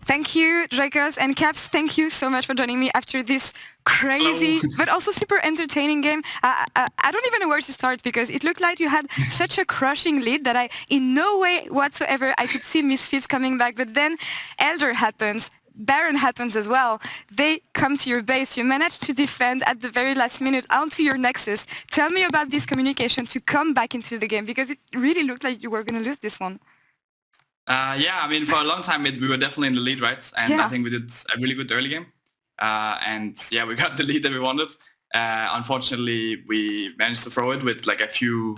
Thank you, Dracos and Caps. Thank you so much for joining me after this crazy, but also super entertaining game. I don't even know where to start because it looked like you had such a crushing lead that in no way whatsoever, I could see Misfits coming back. But then Elder happens. Baron happens as well. They come to your base. You manage to defend at the very last minute onto your Nexus. Tell me about this communication to come back into the game because it really looked like you were going to lose this one. Yeah, I mean, for a long time, we were definitely in the lead, right? And I think we did a really good early game. And yeah, we got the lead that we wanted. Unfortunately, we managed to throw it with like a few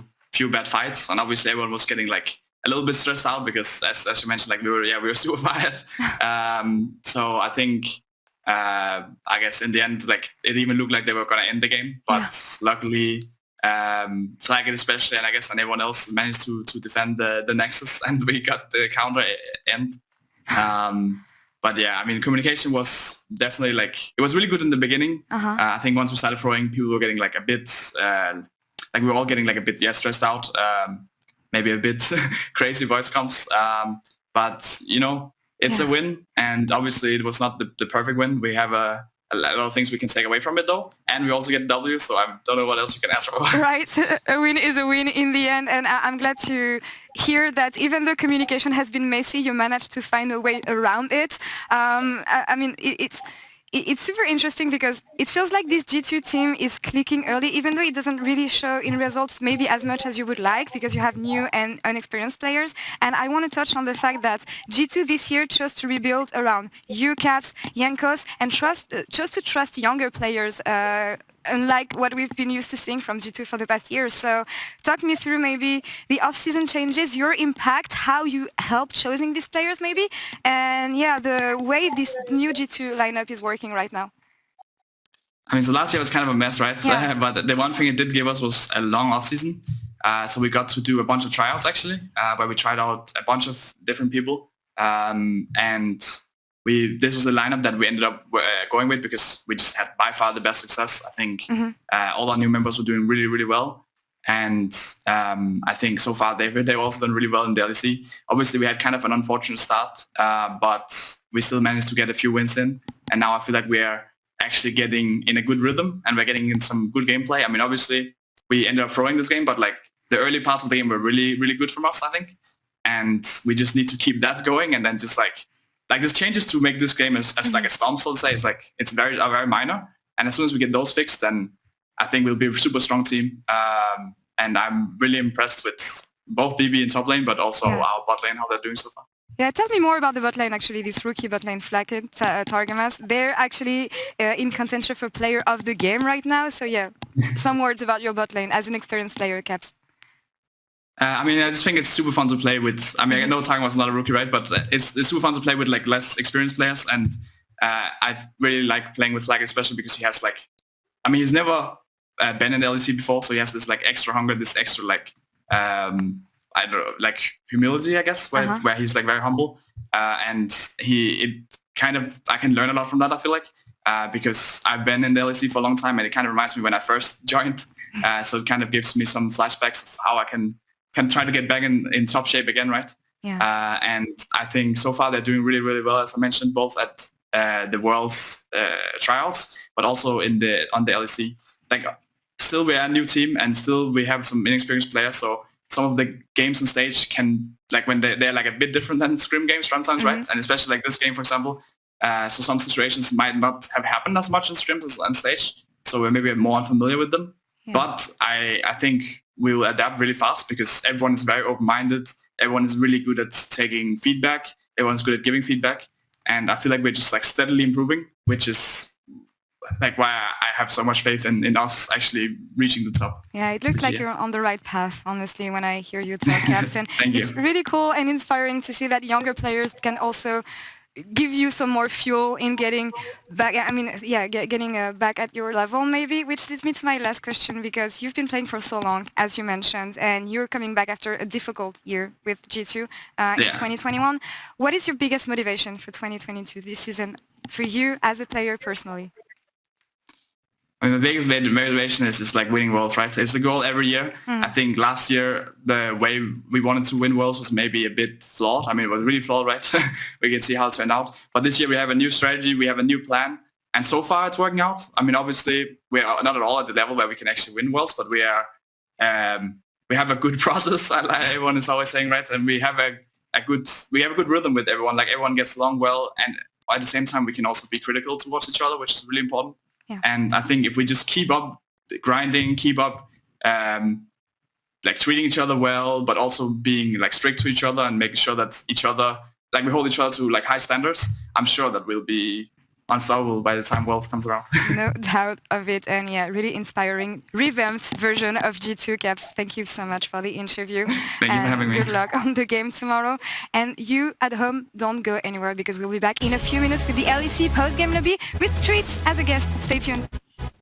bad fights. And obviously everyone was getting like a little bit stressed out because as you mentioned, like we were super fired. So I think, I guess in the end, like it even looked like they were going to end the game. But luckily, Flagged especially, and I guess and everyone else managed to defend the Nexus, and we got the counter end. But yeah, I mean, communication was definitely like, it was really good in the beginning. I think once we started throwing, people were getting like a bit, like we were all getting like a bit stressed out, maybe a bit crazy voice comps. But you know, it's a win, and obviously it was not the perfect win. We have a lot of things we can take away from it though, and we also get W, so I don't know what else you can ask for. Right, a win is a win in the end, and I'm glad to hear that even though communication has been messy, you managed to find a way around it. I mean, it's super interesting because it feels like this G2 team is clicking early, even though it doesn't really show in results maybe as much as you would like because you have new and unexperienced players. And I want to touch on the fact that G2 this year chose to rebuild around you, Caps, Jankos, and chose to trust younger players, unlike what we've been used to seeing from G2 for the past years. So talk me through maybe the off-season changes, your impact, how you helped choosing these players maybe, and yeah, the way this new G2 lineup is working right now. I mean, so last year was kind of a mess, right? Yeah. But the one thing it did give us was a long off-season. So we got to do a bunch of tryouts actually, where we tried out a bunch of different people. And this was the lineup that we ended up going with because we just had by far the best success. I think all our new members were doing really, really well. And I think so far they've also done really well in the LEC. Obviously, we had kind of an unfortunate start, but we still managed to get a few wins in. And now I feel like we are actually getting in a good rhythm and we're getting in some good gameplay. I mean, obviously, we ended up throwing this game, but like the early parts of the game were really, really good from us, I think. And we just need to keep that going and then just like this changes to make this game as like a Storm, so to say. It's like it's very minor, and as soon as we get those fixed, then I think we'll be a super strong team. And I'm really impressed with both BB and top lane, but also our bot lane, how they're doing so far. Yeah, tell me more about the bot lane, actually, this rookie bot lane, Flakked, Targamas. They're actually in contention for player of the game right now. So yeah, some words about your bot lane as an experienced player, Caps. I mean, I just think it's super fun to play with. I mean, I know Targamas is not a rookie, right? But it's super fun to play with like less experienced players. And I really like playing with Flakked, especially because he has like, I mean, he's never been in the LEC before. So he has this like extra hunger, this extra like, I don't know, like humility, I guess, where he's like very humble. And I can learn a lot from that, I feel like. Because I've been in the LEC for a long time and it kind of reminds me when I first joined. So it kind of gives me some flashbacks of how I can try to get back in top shape again, right? Yeah. And I think so far they're doing really, really well, as I mentioned, both at the World's trials, but also on the LEC. Like, still we are a new team and still we have some inexperienced players, so some of the games on stage can, like when they're like a bit different than scrim games sometimes, right? And especially like this game, for example. So some situations might not have happened as much in scrims as on stage, so we're maybe more unfamiliar with them. Yeah. But I think we will adapt really fast because everyone is very open-minded. Everyone is really good at taking feedback. Everyone's good at giving feedback. And I feel like we're just like steadily improving, which is like why I have so much faith in us actually reaching the top. Yeah, it looks like you're on the right path, honestly, when I hear you talk, Caps. And Thank you. It's really cool and inspiring to see that younger players can also give you some more fuel in getting back, getting back at your level maybe, which leads me to my last question, because you've been playing for so long, as you mentioned, and you're coming back after a difficult year with G2 in 2021. What is your biggest motivation for 2022 this season for you as a player personally? I mean, the biggest motivation is like winning Worlds, right? It's the goal every year. I think last year, the way we wanted to win Worlds was maybe a bit flawed. I mean, it was really flawed, right? We can see how it turned out. But this year we have a new strategy, we have a new plan. And so far it's working out. I mean, obviously we are not at all at the level where we can actually win Worlds, but we are, we have a good process, like everyone is always saying, right? And we have a good rhythm with everyone. Like everyone gets along well, and at the same time we can also be critical towards each other, which is really important. Yeah. And I think if we just keep up grinding, keep up like treating each other well, but also being like strict to each other and making sure that each other, like we hold each other to like high standards, I'm sure that we'll be unstoppable by the time Worlds comes around. No doubt of it. And yeah, really inspiring revamped version of G2 Caps. Thank you so much for the interview. Thank you for having me. Good luck on the game tomorrow. And you at home, don't go anywhere because we'll be back in a few minutes with the LEC post-game lobby with Treats as a guest. Stay tuned.